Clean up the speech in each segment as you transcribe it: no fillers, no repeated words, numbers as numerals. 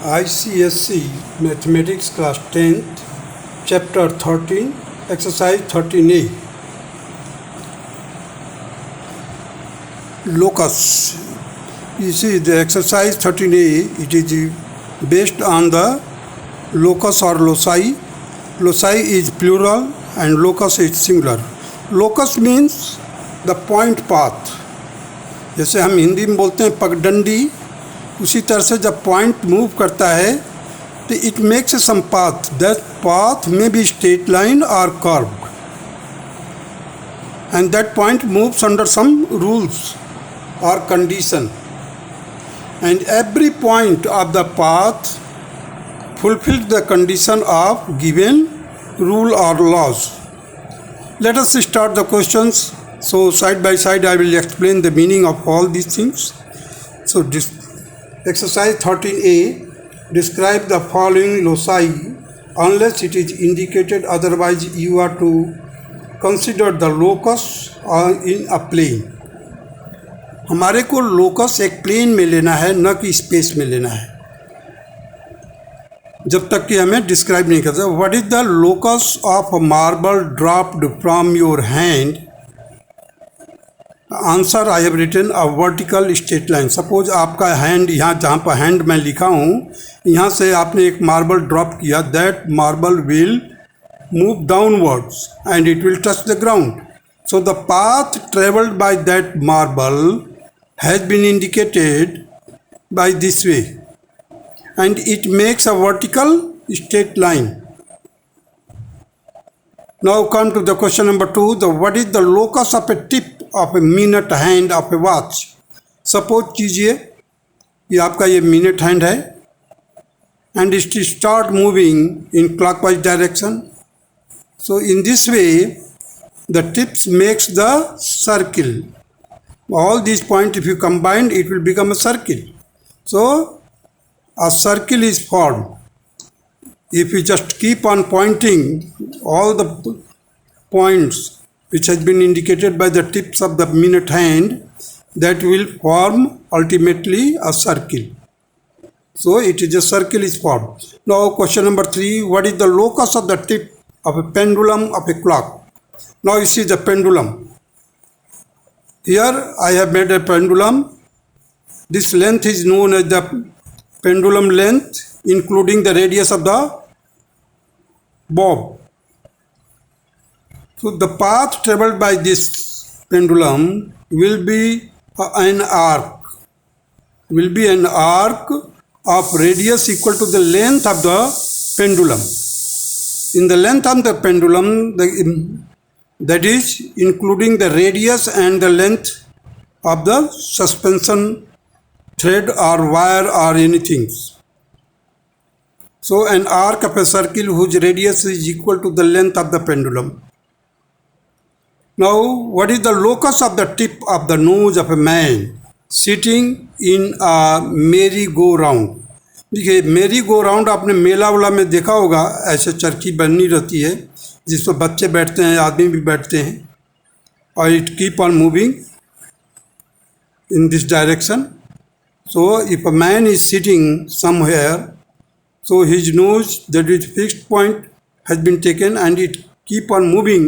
ICSC Mathematics Class 10th, Chapter 13, Exercise 13A. Locus. You see the exercise 13A, it is based on the locus or loci. Loci is plural and locus is singular. Locus means the point path. जैसे हम हिंदी में बोलते हैं पगडंडी, उसी तरह से जब पॉइंट मूव करता है तो it makes some path. That path may be straight line और curved, and that point moves under some rules or condition, and every point of the path fulfills the condition of given rule or laws. Let us start the questions. So side by side I will explain the meaning of all these things. So this exercise 13A, describe the following loci unless it is indicated otherwise. You are to consider the locus in a plane. हमारे को locus एक plane में लेना है, न कि space में लेना है, जब तक कि हमें डिस्क्राइब नहीं करता. What is the locus of a marble dropped from your hand? Answer, I have written a vertical straight line. Suppose आपका हैंड यहाँ, जहाँ पर हैंड मैं लिखा हूँ, यहाँ से आपने एक मार्बल ड्रॉप किया. That marble will move downwards and it will touch the ground. So the path traveled by that marble has been indicated by this way, and it makes a vertical straight line. Now come to the question number 2. What is the locus of a tip of a minute hand of a watch? Suppose कीजिए कि आपका ये minute hand है and it start moving in clockwise direction. So in this way, the tips makes the circle. All these points, if you combine, it will become a circle. So a circle is formed. If you just keep on pointing all the points which has been indicated by the tips of the minute hand, that will form ultimately a circle. So it is a circle is formed. Now question number 3. What is the locus of the tip of a pendulum of a clock? Now you see the pendulum. Here I have made a pendulum. This length is known as the pendulum length, including the radius of the bob. So the path traveled by this pendulum will be an arc. Will be an arc of radius equal to the length of the pendulum. In the length of the pendulum, that is including the radius and the length of the suspension thread or wire or anything. So an arc of a circle whose radius is equal to the length of the pendulum. Now what is the locus of the tip of the nose of a man sitting in a merry-go-round? देखिए, मेरी go round आपने मेला वाला में देखा होगा, ऐसे चरखी बनी रहती है जिस पर बच्चे बैठते हैं, आदमी भी बैठते हैं, और it keep on moving in this direction. So if a man is sitting somewhere, so his nose, that is fixed point, has been taken and it keep on moving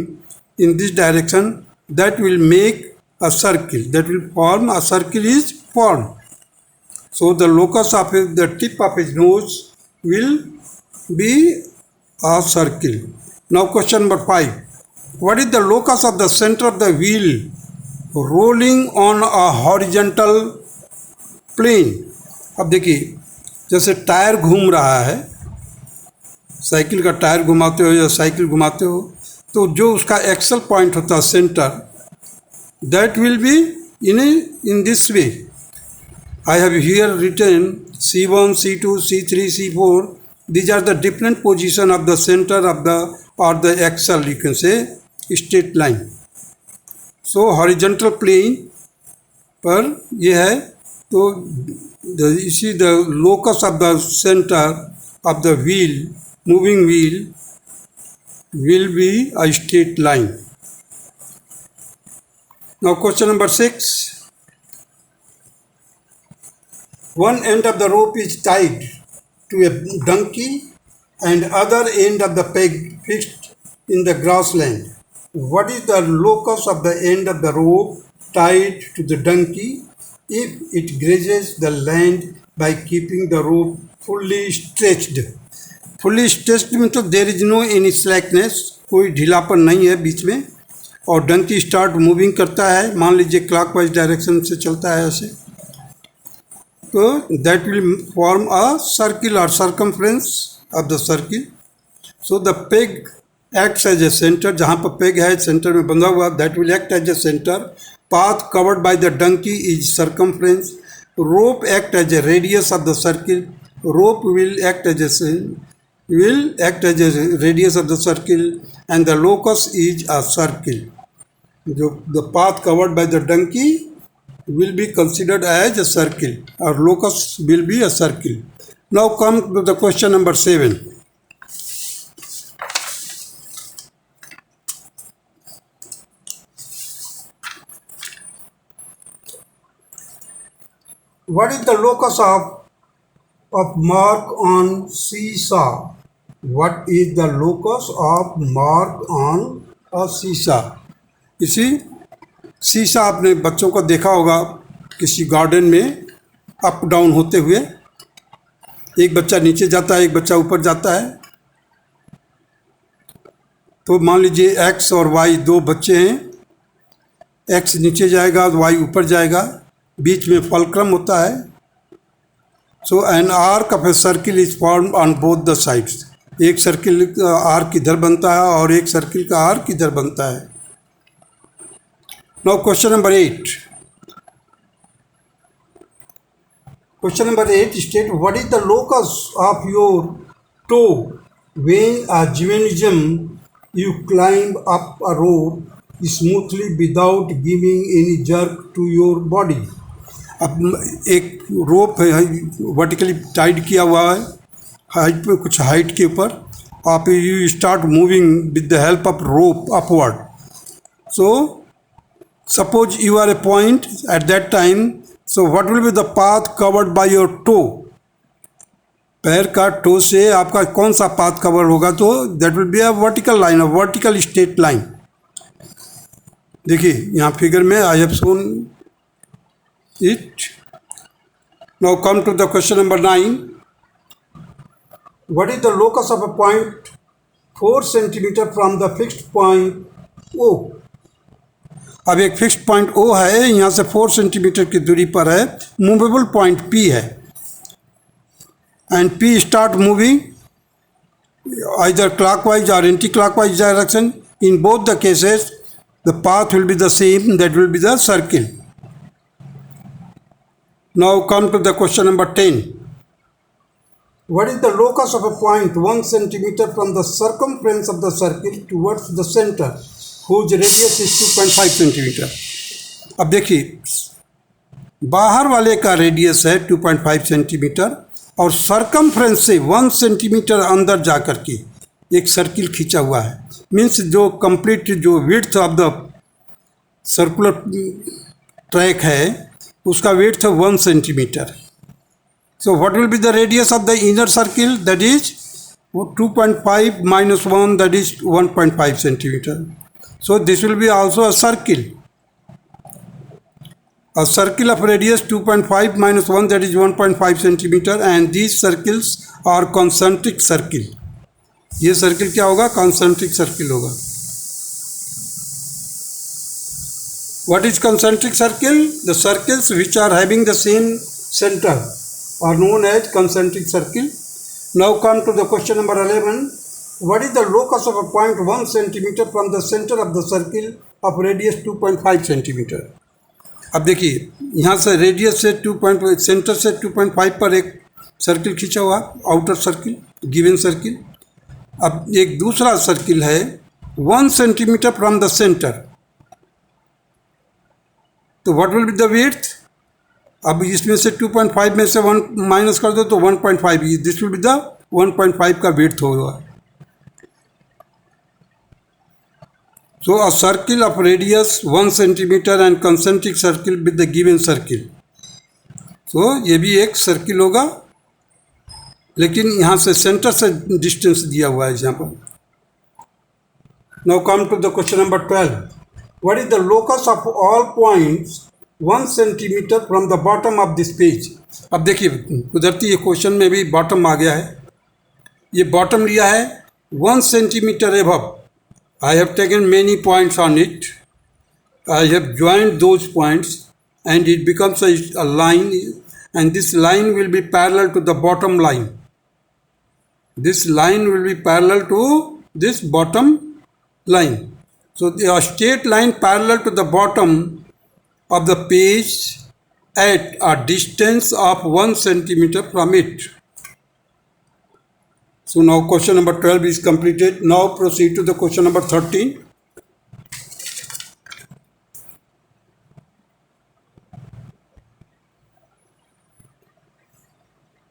in this direction. That will make a circle. That will form a circle is formed. So the locus of the tip of his nose will be a circle. Now question number 5. What is the locus of the center of the wheel rolling on a horizontal plane? अब देखिए, जैसे tyre घूम रहा है, cycle का tyre घुमाते हो या साइकिल घुमाते हो, तो जो उसका एक्सल पॉइंट होता है centre, that will B in this way. I have here written C1, C2, C3, C4. These are the different position of the center of the or the axle, you can say straight line. So horizontal plane पर ये है, तो you see the locus of the center of the wheel, moving wheel, will be a straight line. Now question number 6. One end of the rope is tied to a donkey and other end of the peg fixed in the grassland. What is the locus of the end of the rope tied to the donkey if it grazes the land by keeping the rope fully stretched? Fully stretched मतलब there is no any slackness, कोई ढीलापन नहीं है बीच में, और Dunki start moving करता है, मान लीजिए क्लॉकवाइज डायरेक्शन से चलता है ऐसे, तो that will form a circle और circumference of the circle. So the peg acts as a centre, जहाँ पर पेग है सेंटर में बंधा हुआ, that will act as a centre. Path covered by the donkey is circumference. Rope act as a radius of the circle. Rope will act as a radius of the circle, and the locus is a circle. The path covered by the donkey will be considered as a circle, or locus will be a circle. Now come to the question number 7. What is the locus of mark on seesaw? What is the locus of mark on a seesaw? इसी शीशा आपने बच्चों को देखा होगा किसी garden में up down होते हुए, एक बच्चा नीचे जाता है, एक बच्चा ऊपर जाता है. तो मान लीजिए एक्स और वाई दो बच्चे हैं, एक्स नीचे जाएगा, वाई ऊपर जाएगा, बीच में फलक्रम होता है. So an arc of a circle is formed on both the sides. एक सर्किल का आर्क इधर बनता है और एक सर्किल का आर्क इधर बनता है. Now question number 8. Question number 8 state what is the locus of your toe when a gymnasium you climb up a rope smoothly without giving any jerk to your body. अब एक रोप है vertically Tide किया हुआ है height पे, कुछ height के ऊपर, आप you start moving with the help of rope upward. So suppose you are a point at that time, so what will be the path covered by your toe. पैर का टो से आपका कौन सा पाथ कवर होगा, तो that will be a vertical line, a vertical straight line. देखिए यहाँ फिगर में I have shown it. Now come to the question number 9. What is the locus of a point 4 centimeter from the fixed point O? अब एक fixed point O है, यहाँ से 4 centimetre की दूरी पर है, मूवेबल पॉइंट P है, and P start moving either clockwise or anti-clockwise direction. In both the cases, the path will be the same, that will be the circle. Now come to the question number 10. What is the locus of a point 1 centimeter from the circumference of the circle towards the center, whose radius is 2.5 centimeter? अब देखिए बाहर वाले का radius है 2.5 centimetre और circumference से 1 centimetre अंदर जा कर के एक सर्किल खींचा हुआ है. मीन्स जो कंप्लीट जो width of the circular track है उसका विड्थ है 1 centimetre. So what will be the radius of the inner circle? That is 2.5 minus 1, that is 1.5 centimeter. So this will be also a circle. A circle of radius 2.5 minus 1, that is 1.5 centimeter, and these circles are concentric circle. ये circle क्या होगा? concentric circle होगा. What is concentric circle? The circles which are having the same center are known as concentric circle. Now come to the question number 11. What is the locus of a point 1 centimeter from the center of the circle of radius 2.5 centimeter? अब देखिए यहाँ से radius से 2.5 centre से 2.5 पर एक circle खींचा हुआ, आउटर सर्किल, गिवन सर्किल. अब एक दूसरा सर्किल है 1 सेंटीमीटर फ्रॉम द सेंटर, तो what will be the width? अब इसमें से 2.5 में से 1 माइनस कर दो तो 1.5, दिस विल बी द 1.5 का विड्थ होगा. So a circle of radius 1 centimetre and concentric circle with the given circle. So ये भी एक सर्किल होगा लेकिन यहाँ से सेंटर से डिस्टेंस दिया हुआ है यहाँ पर। Now come to the question number 12. What is the locus of all points 1 centimetre from the bottom of this page? अब देखिए कुदरती ये क्वेश्चन में भी बॉटम आ गया है। ये बॉटम लिया है 1 centimetre above. I have taken many points on it. I have joined those points and it becomes a line, and this line will be parallel to the bottom line. This line will be parallel to this bottom line. So a straight line parallel to the bottom of the page at a distance of 1 centimeter from it. So now question number 12 is completed. Now proceed to the question number 13.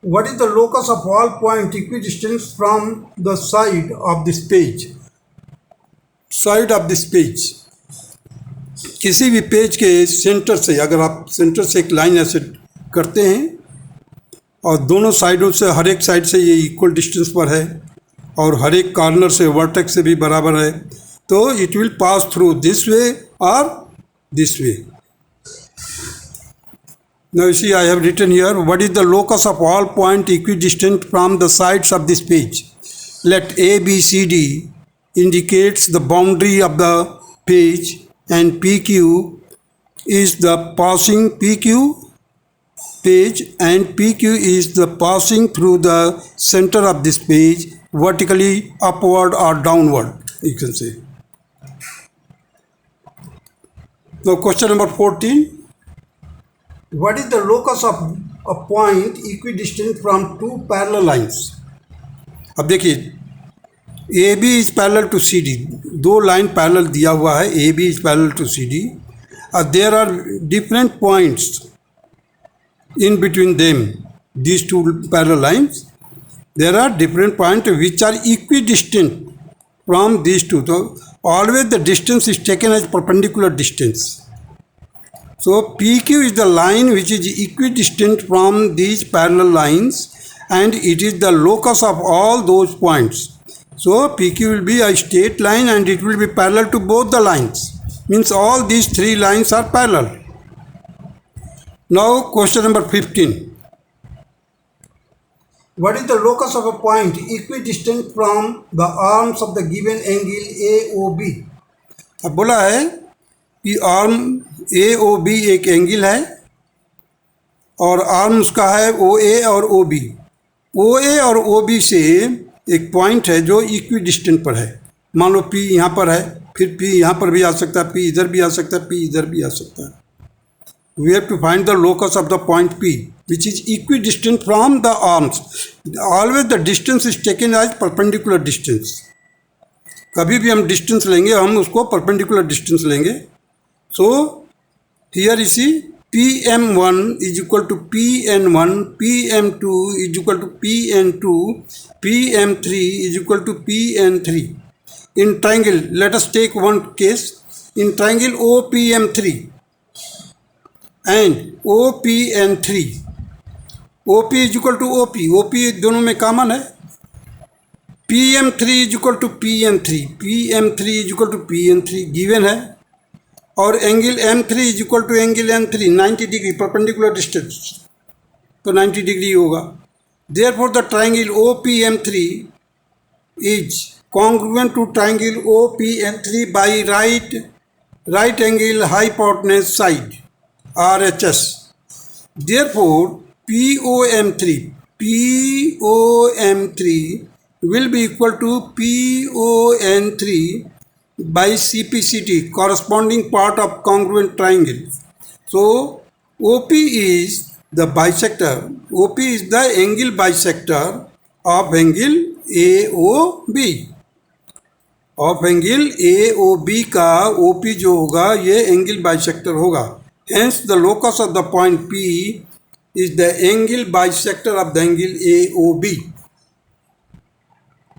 What is the locus of all point equidistant from the side of this page? Side of this page. किसी भी page के centre से, अगर आप centre से एक line ऐसे करते हैं और दोनों साइडों से, हर एक साइड से ये इक्वल डिस्टेंस पर है और हर एक कॉर्नर से वर्टेक्स से भी बराबर है, तो it will pass through this way और this way. Now you see I have written here, what is the locus of all point equidistant from the sides of this page? Let A, B, C, D indicates the boundary of the page and PQ is the passing page and PQ is the passing through the center of this page vertically upward or downward, you can say. Now question number 14. What is the locus of a point equidistant from two parallel lines? अब देखिए AB is parallel to CD, दो line parallel दिया हुआ है, AB is parallel to CD. There are different points in between them, these two parallel lines. There are different points which are equidistant from these two. So always the distance is taken as perpendicular distance. So PQ is the line which is equidistant from these parallel lines and it is the locus of all those points. So PQ will be a straight line and it will be parallel to both the lines. Means all these three lines are parallel. Now question number 15. What is the locus of a point equidistant from the arms of the given angle AOB? अब बोला है कि arm AOB एक angle है और arm उसका है OA और OB. OA और OB से एक पॉइंट है जो इक्विडिस्टेंट पर है. मान लो P यहाँ पर है, फिर P यहाँ पर भी आ सकता है, P इधर भी आ सकता है, P इधर भी आ सकता है. We have to find the locus of the point P which is equidistant from the arms. Always the distance is taken as perpendicular distance. कभी भी हम डिस्टेंस लेंगे हम उसको परपेंडिकुलर डिस्टेंस लेंगे. So here you see PM1 is equal to PN1, PM2 is equal to PN2, PM3 is equal to PN3. In triangle, let us take one case. In triangle OPM3 and OPN3, OP is equal to OP, OP दोनों में common है. PM3 is equal to PN3, PM3 is equal to PN3 given है और angle M3 is equal to angle N3 90 degree perpendicular distance, तो 90 degree होगा. Therefore the triangle OPM3 is congruent to triangle OPN3 by right angle hypotenuse side RHS. Therefore POM3 will be equal to PON3 by CPCT, corresponding part of congruent triangle. So OP is the bisector. OP is the angle bisector of angle AOB. Of angle AOB का OP जो होगा ये angle bisector होगा. Hence the locus of the point P is the angle bisector of the angle AOB.